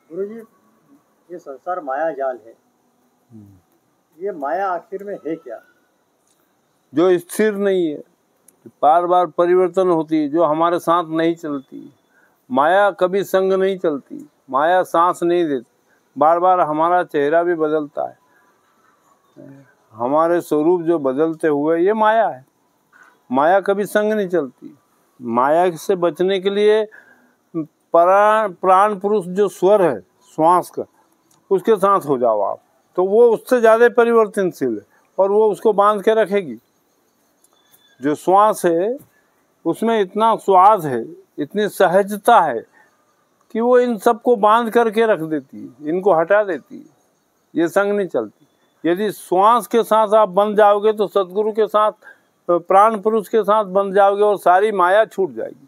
गुरुजी, ये संसार माया जाल है। ये माया आखिर में है क्या? जो स्थिर नहीं है, बार बार परिवर्तन होती है, जो हमारे साथ नहीं चलती। माया कभी संग नहीं चलती, माया सांस नहीं देती, बार बार हमारा चेहरा भी बदलता है, हमारे स्वरूप जो बदलते हुए, ये माया है। माया कभी संग नहीं चलती। माया से बचने के लिए प्राण पुरुष जो स्वर है श्वास का, उसके साथ हो जाओ आप, तो वो उससे ज़्यादा परिवर्तनशील है और वो उसको बांध के रखेगी। जो श्वास है उसमें इतना स्वाद है, इतनी सहजता है कि वो इन सबको बांध करके रख देती है, इनको हटा देती है, ये संग नहीं चलती। यदि श्वास के साथ आप बंध जाओगे तो सदगुरु के साथ, प्राण पुरुष के साथ बंध जाओगे और सारी माया छूट जाएगी।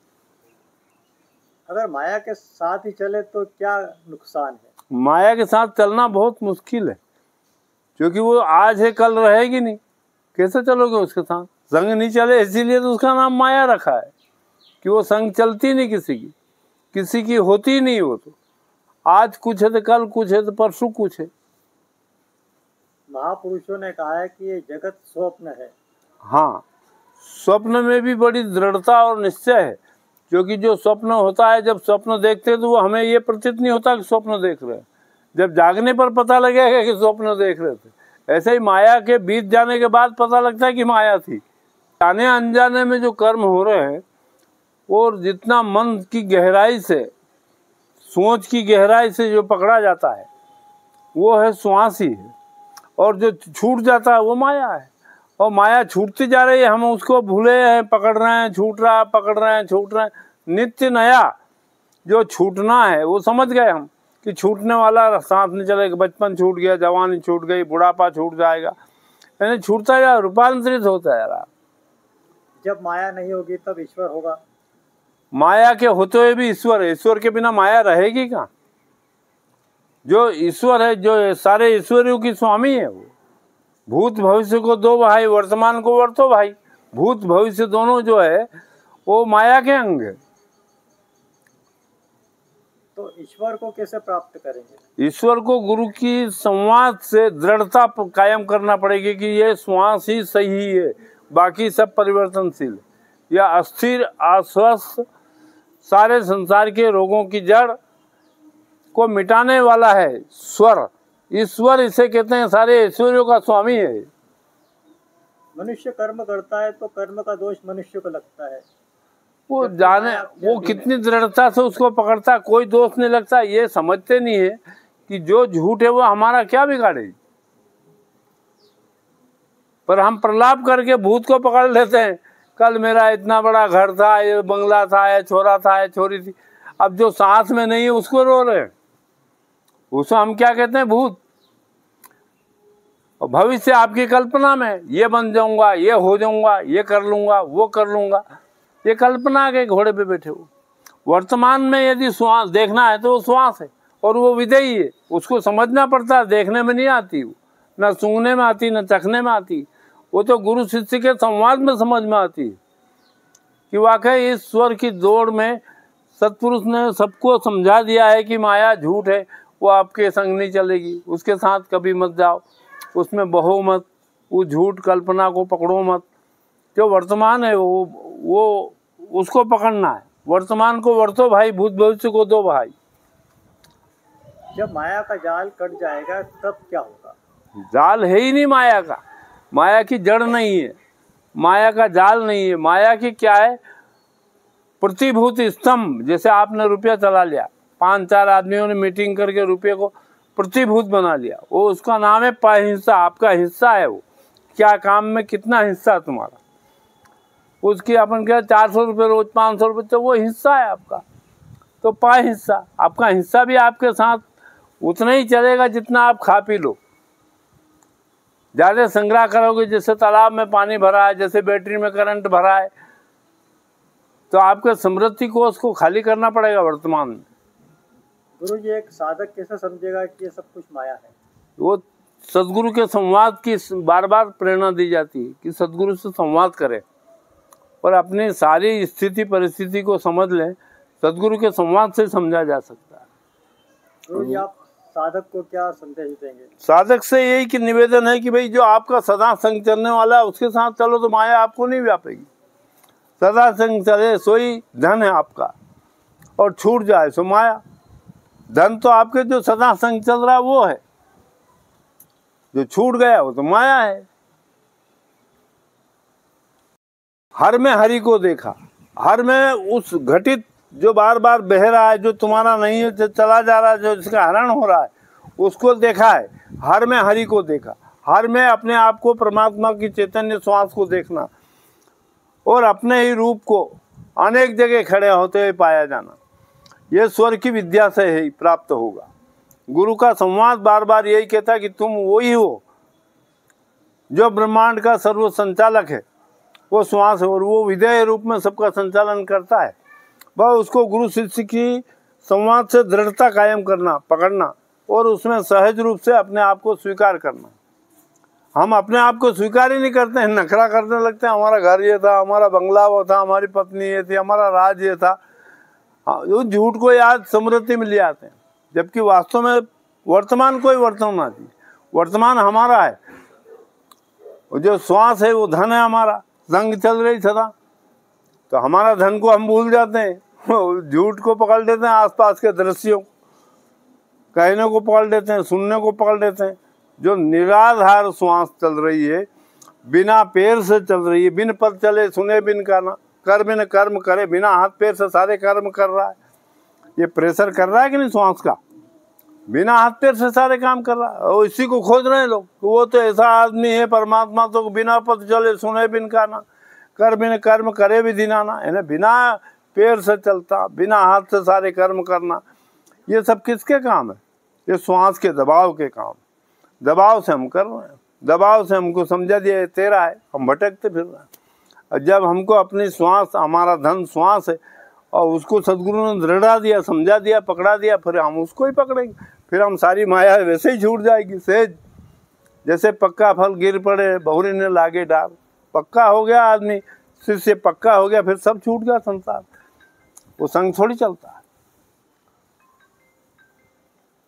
अगर माया के साथ ही चले तो क्या नुकसान है? माया के साथ चलना बहुत मुश्किल है, क्योंकि वो आज है कल रहेगी नहीं। कैसे चलोगे उसके साथ? संग नहीं चले, इसीलिए तो उसका नाम माया रखा है कि वो संग चलती नहीं किसी की होती नहीं। वो तो आज कुछ है तो कल कुछ है तो परसों कुछ है। महापुरुषों ने कहा है कि ये जगत स्वप्न है। हाँ, स्वप्न में भी बड़ी दृढ़ता और निश्चय है, क्योंकि जो स्वप्न होता है, जब स्वप्न देखते हैं तो वो हमें ये प्रतीत नहीं होता कि स्वप्न देख रहे हैं, जब जागने पर पता लगेगा कि स्वप्न देख रहे थे। ऐसे ही माया के बीत जाने के बाद पता लगता है कि माया थी। जाने अनजाने में जो कर्म हो रहे हैं, और जितना मन की गहराई से, सोच की गहराई से जो पकड़ा जाता है वो है श्वास ही है, और जो छूट जाता है वो माया है। और माया छूटती जा रही है, हम उसको भूले हैं, पकड़ रहे हैं, छूट रहा है, पकड़ रहे हैं, छूट रहे हैं। नित्य नया जो छूटना है वो समझ गए हम कि छूटने वाला साथ नहीं चलेगा। बचपन छूट गया, जवानी छूट गई, बुढ़ापा छूट जाएगा, यानी छूटता जा, रूपांतरित होता है यार। जब माया नहीं होगी तब ईश्वर होगा। माया के होते हुए भी ईश्वर है, ईश्वर के बिना माया रहेगी कहाँ? जो ईश्वर है, जो सारे ईश्वरियों की स्वामी है, वो भूत भविष्य को दो भाई, वर्तमान को वर्तो भाई। भूत भविष्य दोनों जो है वो माया के अंग है। तो ईश्वर को कैसे प्राप्त करेंगे? ईश्वर को गुरु की संवाद से दृढ़ता कायम करना पड़ेगी कि ये श्वास ही सही है, बाकी सब परिवर्तनशील है। यह अस्थिर अस्वस्थ सारे संसार के रोगों की जड़ को मिटाने वाला है स्वर। ईश्वर इसे कहते हैं, सारे ऐश्वर्यों का स्वामी है। मनुष्य कर्म करता है तो कर्म का दोष मनुष्य को लगता है। वो जाने वो कितनी दृढ़ता से उसको पकड़ता, कोई दोष नहीं लगता। ये समझते नहीं है कि जो झूठ है वो हमारा क्या बिगाड़ेगी। पर हम प्रलाप करके भूत को पकड़ लेते हैं, कल मेरा इतना बड़ा घर था, ये बंगला था, ये छोरा था, ये छोरी थी। अब जो सांस में नहीं है उसको रो रहे हैं, उसको हम क्या कहते हैं? भूत। और भविष्य आपकी कल्पना में, ये बन जाऊंगा, ये हो जाऊंगा, ये कर लूंगा, वो कर लूंगा, ये कल्पना के घोड़े पे बैठे हो। वर्तमान में यदि श्वास देखना है तो वो श्वास है और वो विदेही है, उसको समझना पड़ता है, देखने में नहीं आती वो, न सूंघने में आती, न चखने में आती। वो तो गुरु शिष्य के संवाद में समझ में आती है कि वाकई इस स्वर की दौड़ में सत्पुरुष ने सबको समझा दिया है कि माया झूठ है, वो आपके संग नहीं चलेगी, उसके साथ कभी मत जाओ, उसमें बहो मत, वो झूठ कल्पना को पकड़ो मत। जो वर्तमान है वो उसको पकड़ना है। वर्तमान को वर्तो भाई, भूत भविष्य को दो भाई। जब माया का जाल कट जाएगा तब क्या होगा? जाल है ही नहीं माया का, माया की जड़ नहीं है, माया का जाल नहीं है। माया की क्या है? प्रतिभूत स्तंभ। जैसे आपने रुपया चला लिया, 5-4 आदमियों ने मीटिंग करके रुपये को प्रतिभूत बना लिया, वो उसका नाम है हिस्सा। आपका हिस्सा है वो, क्या काम में कितना हिस्सा तुम्हारा, उसकी अपन क्या 400 रुपये रोज, 500 रुपये, तो वो हिस्सा है आपका। तो हिस्सा, आपका हिस्सा भी आपके साथ उतना ही चलेगा जितना आप खा पी लो। ज़्यादा संग्रह करोगे, जैसे तालाब में पानी भरा है, जैसे बैटरी में करंट भरा है, तो आपके समृद्धि को उसको खाली करना पड़ेगा वर्तमान में। गुरु जी, एक साधक कैसे समझेगा कि ये सब कुछ माया है? वो सदगुरु के संवाद की बार बार प्रेरणा दी जाती है कि सदगुरु से संवाद करें और अपनी सारी स्थिति परिस्थिति को समझ लें। सदगुरु के संवाद से समझा जा सकता है। गुरु जी, आप साधक को क्या संदेश देंगे? साधक से यही कि निवेदन है कि भाई जो आपका सदा संग चलने वाला है उसके साथ चलो तो माया आपको नहीं व्यापेगी। सदा संग चले सोई धन है आपका, और छूट जाए सो माया। धन तो आपके जो सदा संग चल रहा है वो है, जो छूट गया वो तो माया है। हर में हरि को देखा, हर में उस घटित जो बार बार बह रहा है, जो तुम्हारा नहीं है, जो चला जा रहा है, जो जिसका हरण हो रहा है, उसको देखा है। हर में हरि को देखा, हर में अपने आप को, परमात्मा की चैतन्य श्वास को देखना, और अपने ही रूप को अनेक जगह खड़े होते हुए पाया जाना, ये स्वर की विद्या से ही प्राप्त होगा। गुरु का संवाद बार बार यही कहता है कि तुम वही हो जो ब्रह्मांड का सर्व संचालक है, वो श्वास है, और वो विधेय रूप में सबका संचालन करता है। वह उसको गुरु शिष्य की संवाद से दृढ़ता कायम करना, पकड़ना, और उसमें सहज रूप से अपने आप को स्वीकार करना। हम अपने आप को स्वीकार ही नहीं करते हैं, नखरा करने लगते हैं, हमारा घर ये था, हमारा बंगला वो था, हमारी पत्नी ये थी, हमारा राज ये था। उस झूठ को याद स्मृति में ले आते हैं, जबकि वास्तव में वर्तमान कोई वर्तमान नहीं, वर्तमान हमारा है। जो श्वास है वो धन है हमारा, संग चल रही सदा, तो हमारा धन को हम भूल जाते हैं, झूठ को पकड़ लेते हैं, आसपास के दृश्यों कहने को पकड़ लेते हैं, सुनने को पकड़ लेते हैं। जो निराधार श्वास चल रही है, बिना पैर से चल रही है, बिन पद चले सुने बिन गाना, कर बिन कर्म करे, बिना हाथ पैर से सारे कर्म कर रहा है। ये प्रेशर कर रहा है कि नहीं श्वास का, बिना हाथ पैर से सारे काम कर रहा है। और इसी को खोज रहे हैं लोग, वो तो ऐसा आदमी है परमात्मा, तो बिना पद चले सुने बिन गाना, कर बिन कर्म करे भी दिनाना, है ना, बिना पैर से चलता, बिना हाथ से सारे कर्म करना। ये सब किसके काम है? ये श्वास के दबाव के काम। दबाव से हम कर रहे हैं, दबाव से हमको समझा दिया तेरा है, हम भटकते फिर रहे हैं। और जब हमको अपनी श्वास, हमारा धन श्वास है, और उसको सदगुरु ने दृढ़ा दिया, समझा दिया, पकड़ा दिया, फिर हम उसको ही पकड़ेंगे, फिर हम सारी माया वैसे ही छूट जाएगी सहज। जैसे पक्का फल गिर पड़े बहुरी ने लागे डाल, पक्का हो गया आदमी, शिष्य पक्का हो गया, फिर सब छूट गया संसार, वो संग थोड़ी चलता है।